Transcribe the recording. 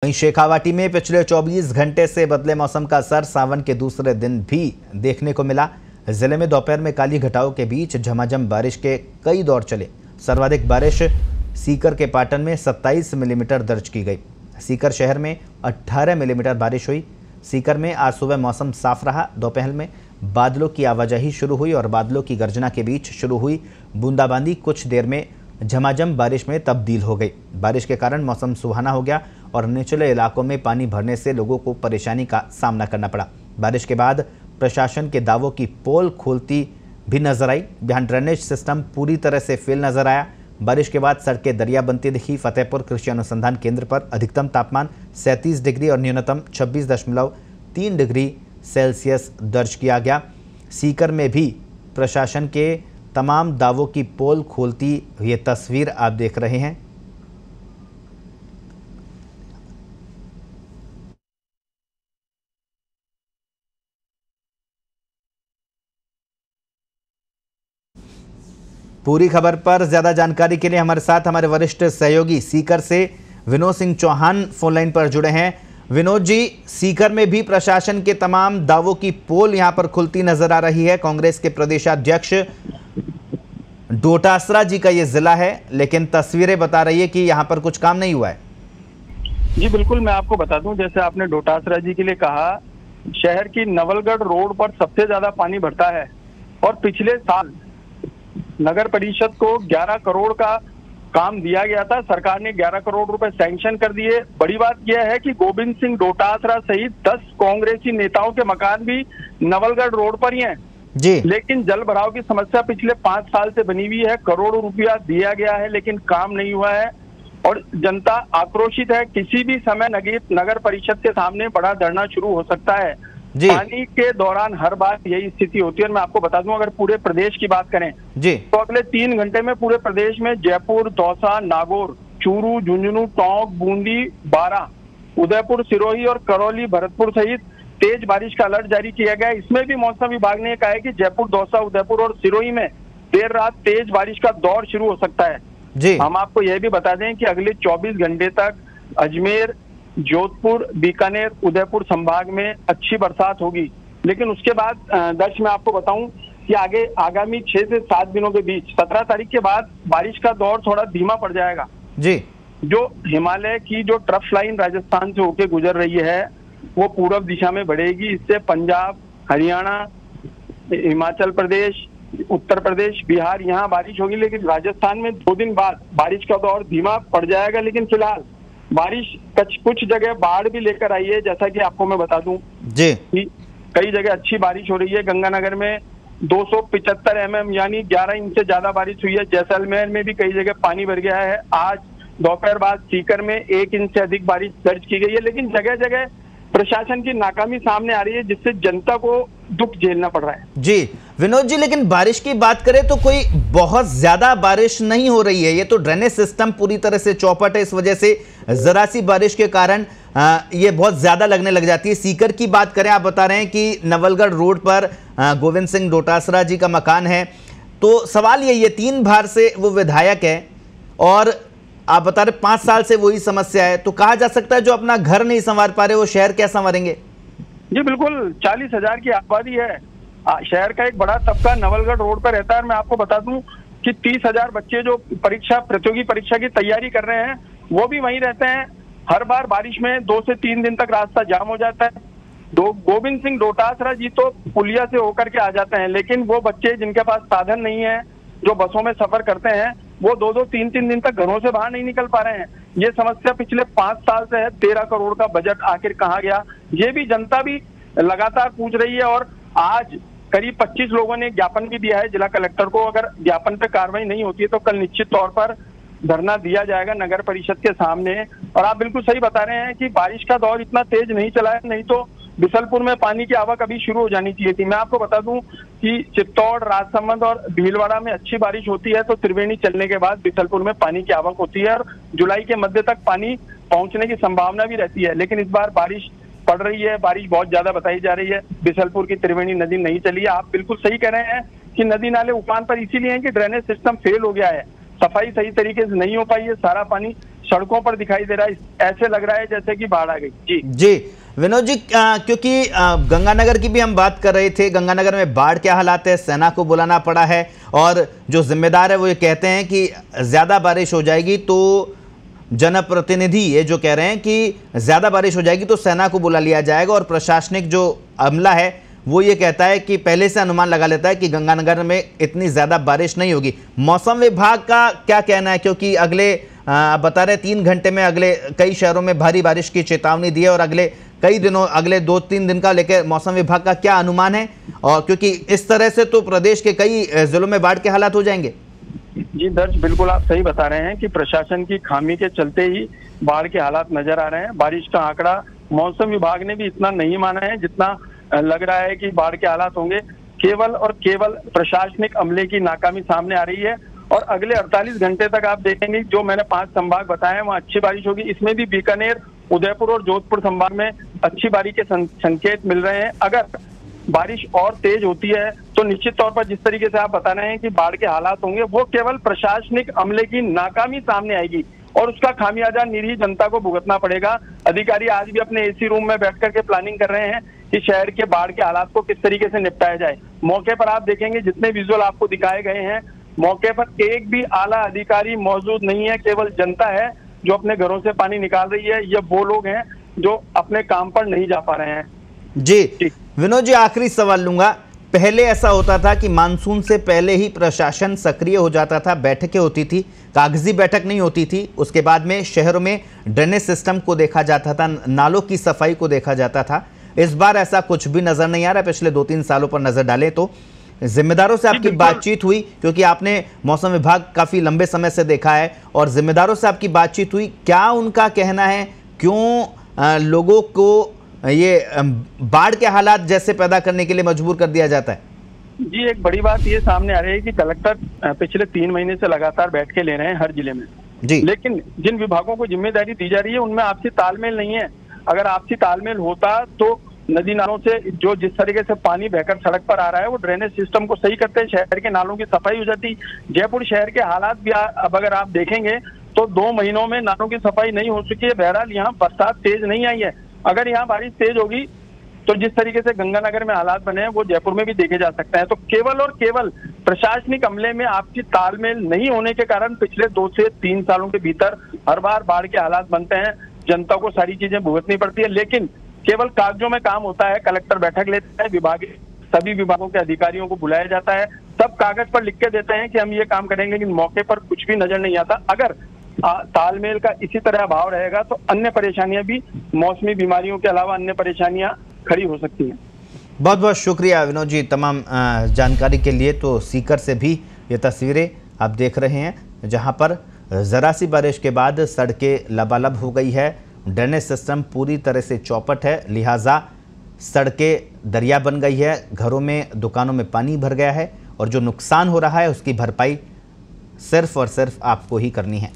वहीं शेखावाटी में पिछले 24 घंटे से बदले मौसम का असर सावन के दूसरे दिन भी देखने को मिला। जिले में दोपहर में काली घटाओं के बीच झमाझम बारिश के कई दौर चले। सर्वाधिक बारिश सीकर के पाटन में 27 मिलीमीटर दर्ज की गई। सीकर शहर में 18 मिलीमीटर बारिश हुई। सीकर में आज सुबह मौसम साफ रहा। दोपहर में बादलों की आवाजाही शुरू हुई और बादलों की गर्जना के बीच शुरू हुई बूंदाबांदी कुछ देर में झमाझम बारिश में तब्दील हो गई। बारिश के कारण मौसम सुहाना हो गया और निचले इलाकों में पानी भरने से लोगों को परेशानी का सामना करना पड़ा। बारिश के बाद प्रशासन के दावों की पोल खोलती भी नजर आई। बिहार ड्रेनेज सिस्टम पूरी तरह से फेल नजर आया। बारिश के बाद सड़कें दरिया बनती दिखी। फतेहपुर कृषि अनुसंधान केंद्र पर अधिकतम तापमान 37 डिग्री और न्यूनतम 26.3 डिग्री सेल्सियस दर्ज किया गया। सीकर में भी प्रशासन के तमाम दावों की पोल खोलती ये तस्वीर आप देख रहे हैं। पूरी खबर पर ज्यादा जानकारी के लिए हमारे साथ हमारे वरिष्ठ सहयोगी सीकर से विनोद सिंह चौहान फोन लाइन पर जुड़े हैं। विनोद जी, सीकर में भी प्रशासन के तमाम दावों की पोल यहां पर खुलती नजर आ रही है। कांग्रेस के प्रदेशाध्यक्ष डोटासरा जी का यह जिला है, लेकिन तस्वीरें बता रही है कि यहां पर कुछ काम नहीं हुआ है। जी बिल्कुल, मैं आपको बता दूं, जैसे आपने डोटासरा जी के लिए कहा, शहर की नवलगढ़ रोड पर सबसे ज्यादा पानी भरता है और पिछले साल नगर परिषद को 11 करोड़ का काम दिया गया था। सरकार ने 11 करोड़ रुपए सैंक्शन कर दिए। बड़ी बात यह है कि गोविंद सिंह डोटासरा सहित 10 कांग्रेसी नेताओं के मकान भी नवलगढ़ रोड पर ही हैं जी। लेकिन जल भराव की समस्या पिछले 5 साल से बनी हुई है। करोड़ों रुपया दिया गया है लेकिन काम नहीं हुआ है और जनता आक्रोशित है। किसी भी समय नगर परिषद के सामने बड़ा धरना शुरू हो सकता है। पानी के दौरान हर बार यही स्थिति होती है। और मैं आपको बता दूं, अगर पूरे प्रदेश की बात करें जी, तो अगले 3 घंटे में पूरे प्रदेश में जयपुर, दौसा, नागौर, चूरू, झुंझुनू, टोंक, बूंदी, बारां, उदयपुर, सिरोही और करौली, भरतपुर सहित तेज बारिश का अलर्ट जारी किया गया है। इसमें भी मौसम विभाग ने कहा है कि जयपुर, दौसा, उदयपुर और सिरोही में देर रात तेज बारिश का दौर शुरू हो सकता है जी। हम आपको यह भी बता दें कि अगले 24 घंटे तक अजमेर, जोधपुर, बीकानेर, उदयपुर संभाग में अच्छी बरसात होगी। लेकिन उसके बाद दर्श मैं आपको बताऊं कि आगामी 6 से 7 दिनों के बीच 17 तारीख के बाद बारिश का दौर थोड़ा धीमा पड़ जाएगा जी। जो हिमालय की जो ट्रफ लाइन राजस्थान से होकर गुजर रही है वो पूर्व दिशा में बढ़ेगी। इससे पंजाब, हरियाणा, हिमाचल प्रदेश, उत्तर प्रदेश, बिहार यहाँ बारिश होगी। लेकिन राजस्थान में 2 दिन बाद बारिश का दौर धीमा पड़ जाएगा। लेकिन फिलहाल बारिश कुछ जगह बाढ़ भी लेकर आई है। जैसा कि आपको मैं बता दूं जी कि कई जगह अच्छी बारिश हो रही है। गंगानगर में 275 mm यानी 11 इंच से ज्यादा बारिश हुई है। जैसलमेर में भी कई जगह पानी भर गया है। आज दोपहर बाद सीकर में 1 इंच से अधिक बारिश दर्ज की गई है। लेकिन जगह जगह प्रशासन की नाकामी सामने आ रही है जिससे जनता को दुख झेलना पड़ रहा है जी। विनोद जी, लेकिन बारिश की बात करें तो कोई बहुत ज्यादा बारिश नहीं हो रही है। ये तो ड्रेनेज सिस्टम पूरी तरह से चौपट है। इस वजह से जरा सी बारिश के कारण ये बहुत ज्यादा लगने लग जाती है। सीकर की बात करें, आप बता रहे हैं कि नवलगढ़ रोड पर गोविंद सिंह डोटासरा जी का मकान है। तो सवाल ये 3 बार से वो विधायक है और आप बता रहे 5 साल से वही समस्या है। तो कहा जा सकता है जो अपना घर नहीं संवार पा रहे वो शहर क्या संवारेंगे? जी बिल्कुल, 40,000 की आबादी है। शहर का एक बड़ा तबका नवलगढ़ रोड पर रहता है। मैं आपको बता दूं कि 30,000 बच्चे जो प्रतियोगी परीक्षा की तैयारी कर रहे हैं वो भी वहीं रहते हैं। हर बार बारिश में 2 से 3 दिन तक रास्ता जाम हो जाता है। गोविंद सिंह डोटासरा जी तो पुलिया से होकर के आ जाते हैं, लेकिन वो बच्चे जिनके पास साधन नहीं है, जो बसों में सफर करते हैं, वो 2-2, 3-3 दिन तक घरों से बाहर नहीं निकल पा रहे हैं। ये समस्या पिछले 5 साल से है। 13 करोड़ का बजट आखिर कहाँ गया, ये भी जनता भी लगातार पूछ रही है। और आज करीब 25 लोगों ने ज्ञापन भी दिया है जिला कलेक्टर को। अगर ज्ञापन पे कार्रवाई नहीं होती है तो कल निश्चित तौर पर धरना दिया जाएगा नगर परिषद के सामने। और आप बिल्कुल सही बता रहे हैं कि बारिश का दौर इतना तेज नहीं चला है, नहीं तो बिसलपुर में पानी की आवक अभी शुरू हो जानी चाहिए थी। मैं आपको बता दूं कि चित्तौड़, राजसमंद और भीलवाड़ा में अच्छी बारिश होती है तो त्रिवेणी चलने के बाद बिसलपुर में पानी की आवक होती है और जुलाई के मध्य तक पानी पहुंचने की संभावना भी रहती है। लेकिन इस बार बारिश पड़ रही है, बारिश बहुत ज्यादा बताई जा रही है। बिसलपुर की त्रिवेणी नदी नहीं चली है। आप बिल्कुल सही कह रहे हैं कि नदी नाले उफान पर इसीलिए है कि ड्रेनेज सिस्टम फेल हो गया है। सफाई सही तरीके से नहीं हो पाई है। सारा पानी सड़कों पर दिखाई दे रहा है। ऐसे लग रहा है जैसे कि बाढ़ आ गई। जी जी विनोद जी, क्योंकि गंगानगर की भी हम बात कर रहे थे, गंगानगर में बाढ़ क्या हालात है, सेना को बुलाना पड़ा है और जो जिम्मेदार है वो ये कहते हैं कि ज्यादा बारिश हो जाएगी तो जनप्रतिनिधि ये जो कह रहे हैं कि ज्यादा बारिश हो जाएगी तो सेना को बुला लिया जाएगा, और प्रशासनिक जो अमला है वो ये कहता है कि पहले से अनुमान लगा लेता है कि गंगानगर में इतनी ज्यादा बारिश नहीं होगी। मौसम विभाग का क्या कहना है, क्योंकि अगले आप बता रहे 3 घंटे में अगले कई शहरों में भारी बारिश की चेतावनी दी है और अगले कई दिनों, अगले 2-3 दिन का लेकर मौसम विभाग का क्या अनुमान है, और क्योंकि इस तरह से तो प्रदेश के कई जिलों में बाढ़ के हालात हो जाएंगे। जी दर्ज, बिल्कुल आप सही बता रहे हैं कि प्रशासन की खामी के चलते ही बाढ़ के हालात नजर आ रहे हैं। बारिश का आंकड़ा मौसम विभाग ने भी इतना नहीं माना है जितना लग रहा है कि बाढ़ के हालात होंगे। केवल और केवल प्रशासनिक अमले की नाकामी सामने आ रही है और अगले 48 घंटे तक आप देखेंगे जो मैंने 5 संभाग बताए हैं वहाँ अच्छी बारिश होगी। इसमें भी बीकानेर, उदयपुर और जोधपुर संभाग में अच्छी बारिश के संकेत मिल रहे हैं। अगर बारिश और तेज होती है तो निश्चित तौर पर जिस तरीके से आप बता रहे हैं कि बाढ़ के हालात होंगे वो केवल प्रशासनिक अमले की नाकामी सामने आएगी और उसका खामियाजा निरीह जनता को भुगतना पड़ेगा। अधिकारी आज भी अपने एसी रूम में बैठ करके प्लानिंग कर रहे हैं कि शहर के बाढ़ के हालात को किस तरीके से निपटाया जाए। मौके पर आप देखेंगे जितने विजुअल आपको दिखाए गए हैं, मौके पर एक भी आला अधिकारी मौजूद नहीं है, केवल जनता है जो अपने घरों से पानी निकाल रही है। ये वो लोग हैं जो अपने काम पर नहीं जा पा रहे हैं। जी विनोद जी, आखिरी सवाल लूंगा। पहले ऐसा होता था कि मानसून से पहले ही प्रशासन सक्रिय हो जाता था, बैठकें होती थी, कागजी बैठक नहीं होती थी, उसके बाद में शहरों में ड्रेनेज सिस्टम को देखा जाता था, नालों की सफाई को देखा जाता था। इस बार ऐसा कुछ भी नजर नहीं आ रहा। पिछले 2-3 सालों पर नजर डालें तो जिम्मेदारों से आपकी बातचीत हुई, क्योंकि आपने मौसम विभाग काफी लंबे समय से देखा है, और जिम्मेदारों से आपकी बातचीत हुई, क्या उनका कहना है, क्यों लोगों को ये बाढ़ के हालात जैसे पैदा करने के लिए मजबूर कर दिया जाता है? जी, एक बड़ी बात ये सामने आ रही है कि कलेक्टर पिछले 3 महीने से लगातार बैठकें ले रहे हैं हर जिले में जी, लेकिन जिन विभागों को जिम्मेदारी दी जा रही है उनमें आपसी तालमेल नहीं है। अगर आपसी तालमेल होता तो नदी नालों से जो जिस तरीके से पानी बहकर सड़क पर आ रहा है वो ड्रेनेज सिस्टम को सही करते, शहर के नालों की सफाई हो जाती। जयपुर शहर के हालात भी अब अगर आप देखेंगे तो 2 महीनों में नालों की सफाई नहीं हो चुकी है। बहरहाल यहाँ बरसात तेज नहीं आई है। अगर यहाँ बारिश तेज होगी तो जिस तरीके से गंगानगर में हालात बने हैं वो जयपुर में भी देखे जा सकते हैं। तो केवल और केवल प्रशासनिक अमले में आपसी तालमेल नहीं होने के कारण पिछले 2 से 3 सालों के भीतर हर बार बाढ़ के हालात बनते हैं, जनता को सारी चीजें भुगतनी पड़ती है। लेकिन केवल कागजों में काम होता है, कलेक्टर बैठक लेता है, सभी विभागों के अधिकारियों को बुलाया जाता है, सब कागज पर लिख के देते हैं कि हम ये काम करेंगे, लेकिन मौके पर कुछ भी नजर नहीं आता। अगर तालमेल का इसी तरह अभाव रहेगा तो अन्य परेशानियां भी, मौसमी बीमारियों के अलावा अन्य परेशानियां खड़ी हो सकती हैं। बहुत बहुत शुक्रिया विनोद जी तमाम जानकारी के लिए। तो सीकर से भी ये तस्वीरें आप देख रहे हैं जहां पर ज़रा सी बारिश के बाद सड़कें लबालब हो गई है, ड्रेनेज सिस्टम पूरी तरह से चौपट है, लिहाजा सड़कें दरिया बन गई है, घरों में दुकानों में पानी भर गया है और जो नुकसान हो रहा है उसकी भरपाई सिर्फ और सिर्फ आपको ही करनी है।